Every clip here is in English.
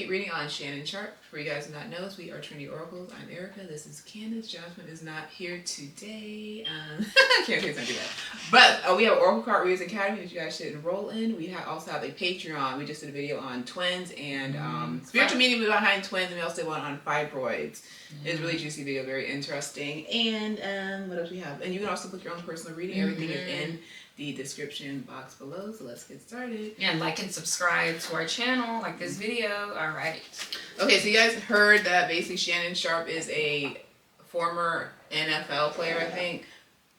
keep reading on Shannon Sharpe. For you guys who do not know us, we are Trinity Oracles. I'm Erica. This is Candace. Jasmine is not here today. Can't do that. But we have Oracle Card Readers Academy, which you guys should enroll in. We also have a Patreon. We just did a video on twins and spiritual meaning behind twins, and we also did one on fibroids. It's a really juicy video, very interesting. And what else we have? And you can also book your own personal reading. Everything is in the description box below, so let's get started. Yeah, and like and subscribe to our channel, like this video. All right. Okay, so you guys heard that basically Shannon Sharpe is a former NFL player, I think,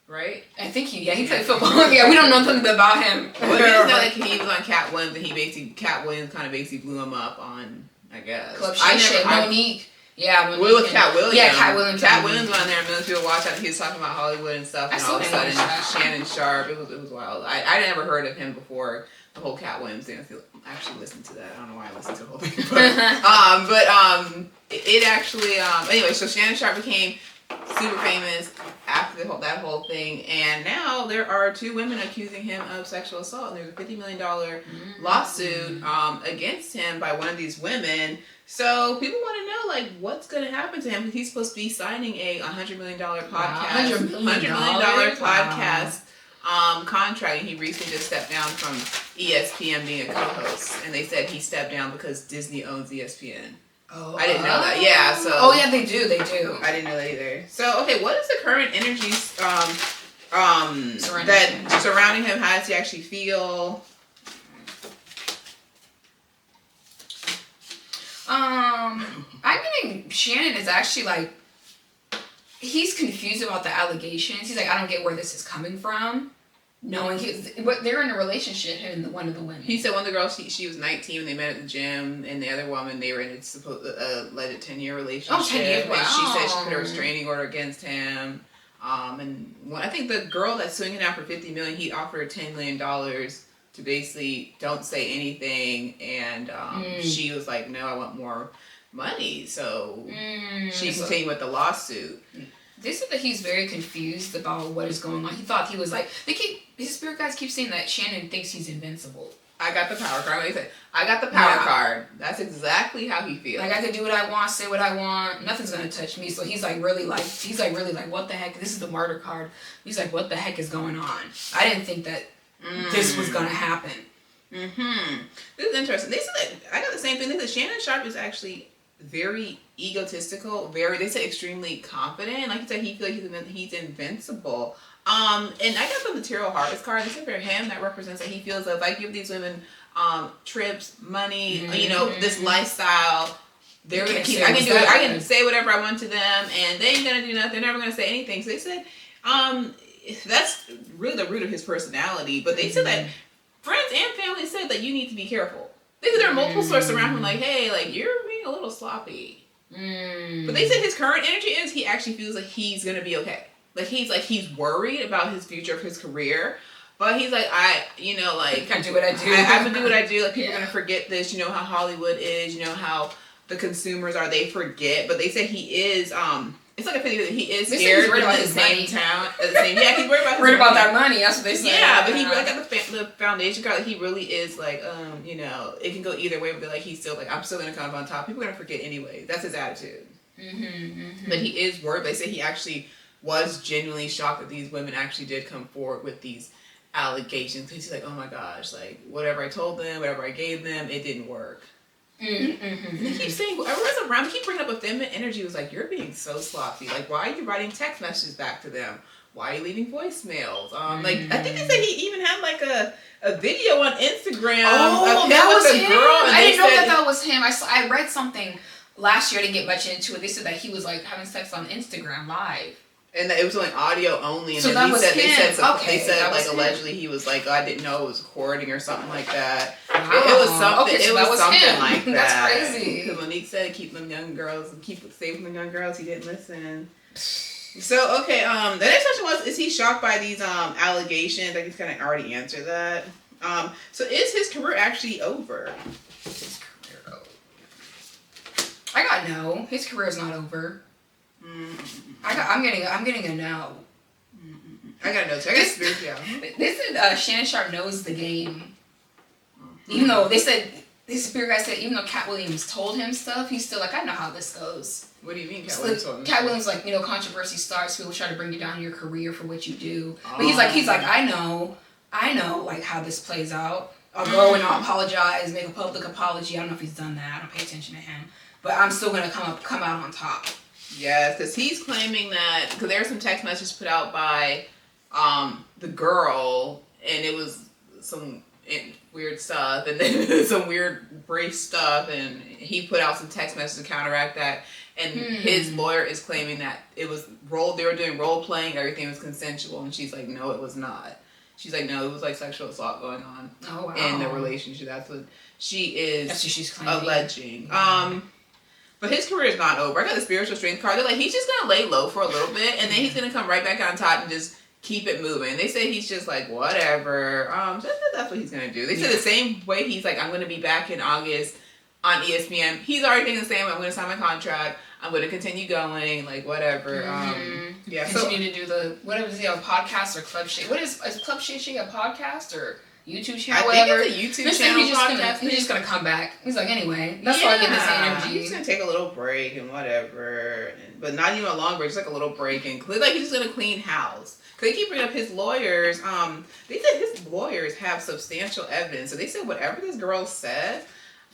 right? I think he played football. Yeah, we don't know nothing about him. Well, we just know like he was on Cat Williams, and Cat Williams kind of basically blew him up on, I guess. Club Shay Monique. Yeah, Monique with Cat Williams. Yeah, Cat Williams. Cat Williams went on there, and millions of people watched after he was talking about Hollywood and stuff, and all of a sudden Shannon Sharpe. It was wild. I never heard of him before the whole Cat Williams thing. I actually listened to that. I don't know why I listened to the whole thing, but it actually anyway. So Shannon Sharpe became super famous after that whole thing, and now there are 2 women accusing him of sexual assault, and there's a $50 million lawsuit against him by one of these women. So people want to know, like, what's going to happen to him? He's supposed to be signing a $100 million podcast, $100 million podcast contract, and he recently just stepped down from ESPN being a co-host, and they said he stepped down because Disney owns ESPN. Oh, I didn't know that. Yeah, so. Oh yeah, they do. I didn't know that either. So okay, what is the current energy surrounding him? How does he actually feel? I'm getting Shannon is actually like, he's confused about the allegations. He's like, I don't get where this is coming from. Knowing they're in a relationship, him and one of the women. He said one of the girls, she was 19 when they met at the gym, and the other woman, they were in a alleged 10-year relationship. Oh, 10 years, wow. And she said she put a restraining order against him. And I think the girl that's suing him now for $50 million, he offered her $10 million to basically don't say anything, and she was like, no, I want more money. So she continued with the lawsuit. They said that he's very confused about what is going on. He thought he was like, his spirit guides keep saying that Shannon thinks he's invincible. I got the power card. He said, I got the power card. That's exactly how he feels. Like, I can do what I want, say what I want. Nothing's going to touch me. So he's really like, what the heck? This is the martyr card. He's like, what the heck is going on? I didn't think that this was going to happen. This is interesting. They said that, I got the same thing. They said Shannon Sharpe is actually very egotistical, they say extremely confident. Like you said, he feels like he's invincible. And I got the material harvest card. They said for him, that represents that he feels that if I give these women trips, money, this lifestyle, they're gonna keep. I can say whatever I want to them, and they ain't gonna do nothing. They're never gonna say anything. So they said that's really the root of his personality. But they said that friends and family said that you need to be careful. They said there are multiple sources around him, like, hey, like, you're being a little sloppy. But they said his current energy is he actually feels like he's gonna be okay. Like he's worried about his future of his career, but he's like, I can do what I do. I'm gonna do what I do. Like, people are gonna forget this. You know how Hollywood is. You know how the consumers are. They forget. But they say he is. It's like a pity that he is scared about his same town. Yeah, he's worried about that money. That's what they say. Yeah, but he really got the foundation card. Like, he really is like, it can go either way. But like, he's still like, I'm still gonna come up on top. People are gonna forget anyway. That's his attitude. But he is worried. They say he actually was genuinely shocked that these women actually did come forward with these allegations. He's like, oh my gosh, like whatever I told them, whatever I gave them, it didn't work. And they keep saying, whoever's around, keep bringing up a feminine energy. It was like, you're being so sloppy. Like, why are you writing text messages back to them? Why are you leaving voicemails? Like, I think they said he even had like a video on Instagram. Oh, that was him. Girl, I didn't know that was him. I read something last year. I didn't get much into it. They said that he was like having sex on Instagram live. And it was only audio only, and so then they said like allegedly he was like, oh, I didn't know it was recording or something like that. Wow. It was something. Okay, so it was something him. like that. That's crazy. Because Monique said keep them young girls, keep saving the young girls. He didn't listen. So okay, the next question was: is he shocked by these allegations? I just kind of already answered that. So is his career actually over? His career over? I got no. His career is not over. I'm getting a no. I got a no too. I got spiritual. This is Shannon Sharpe knows the game. Even though they said this spirit guy said even though Cat Williams told him stuff, he's still like, I know how this goes. What do you mean Cat Williams told him? Cat Williams like, controversy starts, people try to bring you down in your career for what you do. But he's like, I know like how this plays out. I'll go and I'll apologize, make a public apology. I don't know if he's done that. I don't pay attention to him. But I'm still gonna come out on top. Yes, because he's claiming that, because there were some text messages put out by the girl, and it was some weird stuff, and then some weird brief stuff, and he put out some text messages to counteract that, and his lawyer is claiming that it was they were doing role playing, everything was consensual, and she's like, no, it was not. She's like, no, it was like sexual assault going on in the relationship. That's what she's claiming. Alleging. But his career is not over. I got the spiritual strength card. They're like, he's just gonna lay low for a little bit, and then he's gonna come right back on top and just keep it moving. They say he's just like, whatever. That's what he's gonna do. They said the same way he's like, I'm gonna be back in August on ESPN. He's already thinking the same way. I'm gonna sign my contract. I'm gonna continue going, like whatever. Continue to do the whatever is a podcast or Club Shay. What is Club Shay a podcast or YouTube channel? I think it's a YouTube channel. He's just gonna come back. He's like, anyway, that's why I get this energy. He's gonna take a little break and whatever, but not even a long break, just like a little break and like he's just gonna clean house. Cause they keep bringing up his lawyers. They said his lawyers have substantial evidence. So they said whatever this girl said.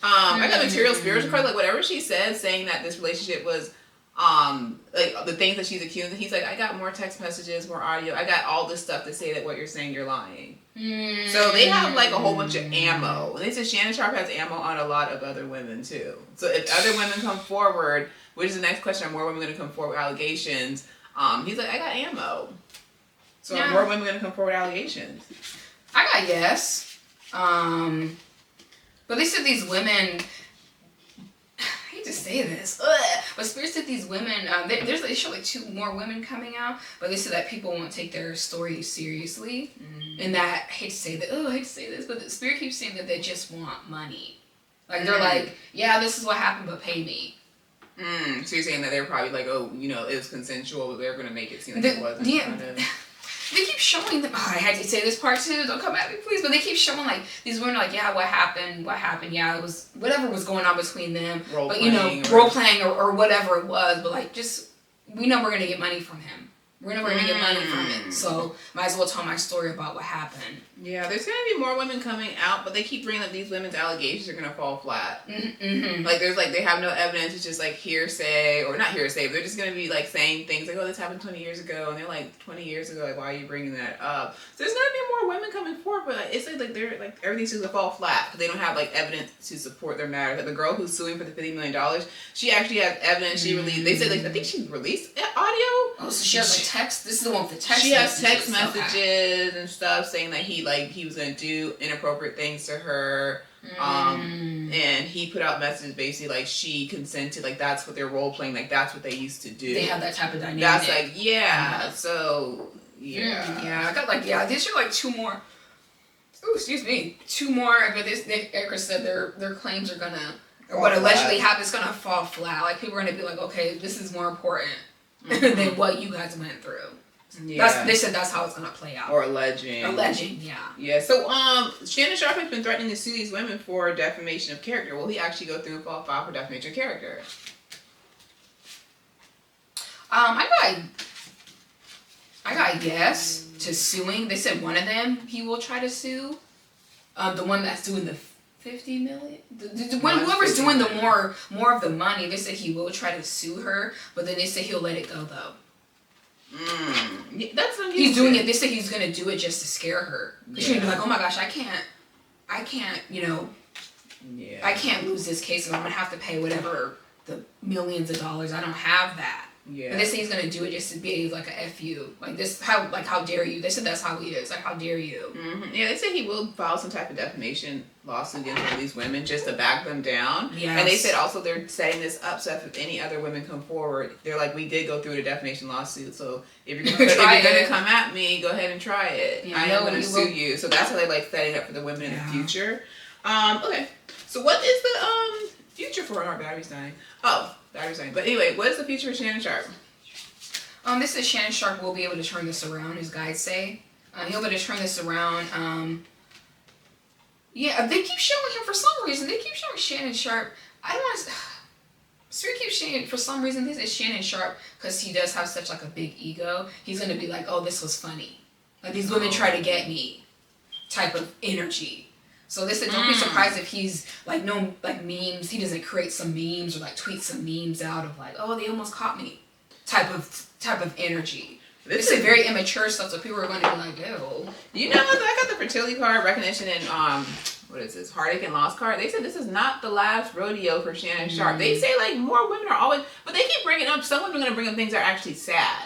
I got material spiritual card, like whatever she said, saying that this relationship was, like the things that she's accused. He's like, I got more text messages, more audio. I got all this stuff to say that what you're saying, you're lying. So they have like a whole bunch of ammo. And they said Shannon Sharpe has ammo on a lot of other women too. So if other women come forward, which is the next question, are more women going to come forward with allegations? He's like, I got ammo. So are more women going to come forward with allegations? I got yes. But they said these women, I hate to say this, but Spirit said these women, they show like 2 more women coming out, but they said that people won't take their story seriously. And that, I hate to say this, but the Spirit keeps saying that they just want money. Like they're like, yeah, this is what happened, but pay me. So you're saying that they're probably like, oh, it was consensual, but they're going to make it seem like it wasn't. Yeah. They keep showing them. I had to say this part too. Don't come at me, please. But they keep showing like these women are like, yeah, what happened? Yeah, it was whatever was going on between them. Role playing or whatever it was. But like, just we know we're gonna get money from him. We're never gonna get money from it. So might as well tell my story about what happened. Yeah, there's gonna be more women coming out, but they keep bringing up these women's allegations are gonna fall flat. Like there's like they have no evidence. It's just like hearsay or not hearsay. But they're just gonna be like saying things like, oh, this happened 20 years ago, and they're like 20 years ago. Like, why are you bringing that up? So there's gonna be more women coming forward, but it's like they're like everything's just gonna fall flat because they don't have like evidence to support their matter. Like the girl who's suing for the $50 million, she actually has evidence. She released. They said like I think she released audio. Oh, so she has like text. This is the one with the text. She has text messages and stuff saying that he was gonna do inappropriate things to her. And he put out messages basically like she consented, like that's what they're role playing, like that's what they used to do. They have that type of dynamic. That's like so I got these are like 2 more. Oh, excuse me, 2 more. But Erica said their claims are gonna or what allegedly happened is gonna fall flat. Like people are gonna be like, okay, this is more important than what you guys went through. Yeah. They said that's how it's gonna play out. Or alleging, yeah. Yeah. So Shannon Sharpe has been threatening to sue these women for defamation of character. Will he actually go through and file for defamation of character? I got yes to suing. They said one of them he will try to sue. The one that's doing the $50 million. Whoever's doing the more of the money, they said he will try to sue her, but then they said he'll let it go though. That's what he's doing it. They say he's gonna do it just to scare her. She's gonna be like, oh my gosh, I can't, I can't lose this case, and I'm gonna have to pay whatever the millions of dollars. I don't have that. Yeah. And they say he's gonna do it just to be like a FU, like this. How dare you? They said that's how he is. Like, how dare you? Yeah, they say he will file some type of defamation lawsuit against one of these women just to back them down. Yes. And they said also they're setting this up so if any other women come forward, they're like, we did go through the defamation lawsuit, so if you're gonna come at me, go ahead and try it. Yeah, I am gonna sue you. So that's how they like setting up for the women in the future. Okay, so what is the future for our battery's dying? But anyway, what is the future for Shannon Sharpe? This is Shannon Sharpe will be able to turn this around, his guides say. He'll be able to turn this around. Yeah, they keep showing him for some reason. They keep showing Shannon Sharpe. I don't want to. So we keep saying, for some reason, this is Shannon Sharpe, because he does have such like a big ego. He's gonna be like, oh, this was funny. Like, these women try to get me type of energy. So they said, don't be surprised if he's like, no, like memes. He doesn't create some memes or like tweet some memes out of like, oh, they almost caught me type of energy. This is very immature stuff, so people are going to be like, ew. You know what? I got the fertility card recognition and what is this? Heartache and loss card. They said this is not the last rodeo for Shannon Sharpe. They say like more women are always, but they keep bringing up. Some women are going to bring up things that are actually sad.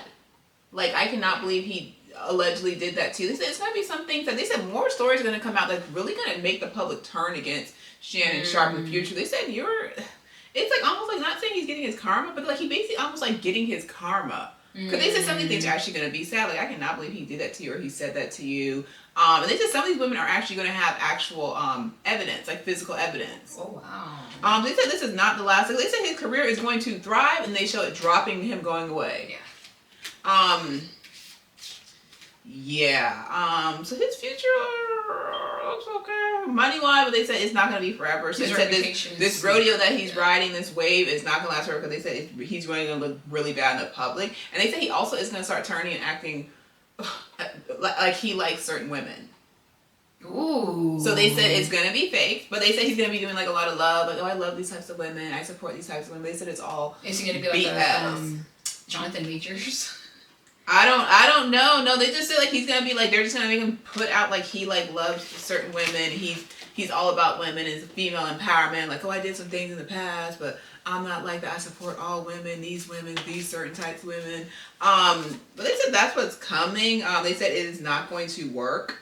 Like, I cannot believe he allegedly did that too. They said it's going to be some things that they said more stories are going to come out that's really going to make the public turn against Shannon Sharpe in the future. They said it's like almost like, not saying he's getting his karma, but like he basically almost like getting his karma. Because they said some of these things are actually going to be sad. Like, I cannot believe he did that to you or he said that to you. And they said some of these women are actually going to have actual evidence, like physical evidence. Oh, wow. They said this is not the last. Like, they said his career is going to thrive, and they show it dropping, him going away. Yeah. So his future looks okay. Money-wise, but they said it's not going to be forever. So they said this rodeo that he's riding, this wave, is not going to last forever, because they said he's going to look really bad in the public. And they said he also is going to start turning and acting like he likes certain women. Ooh. So they said it's going to be fake, but they said he's going to be doing like a lot of love. Like, oh, I love these types of women. I support these types of women. They said it's all Is he going to be like a Jonathan Majors? I don't know. No, they just said like he's gonna be like, they're just gonna make him put out like he like loves certain women. He's all about women and female empowerment. Like, oh, I did some things in the past, but I'm not like that. I support all women, these certain types of women. But they said that's what's coming. They said it is not going to work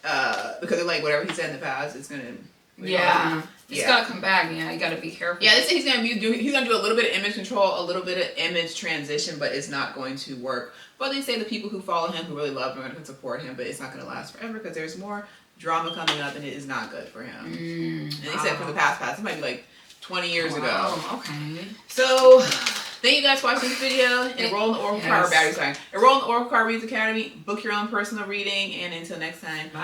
because they're like, whatever he said in the past, it's gonna. It's gotta come back. Yeah, you gotta be careful. Yeah, they say he's gonna do a little bit of image control, a little bit of image transition, but it's not going to work. But they say the people who follow him, who really love him, are going to support him, but it's not going to last forever because there's more drama coming up, and it is not good for him. And they said from the past, it might be like 20 years ago. Okay. So, thank you guys for watching this video. Enroll in the Oracle Card Enroll in the Oracle Card Reads Academy. Book your own personal reading, and until next time, bye.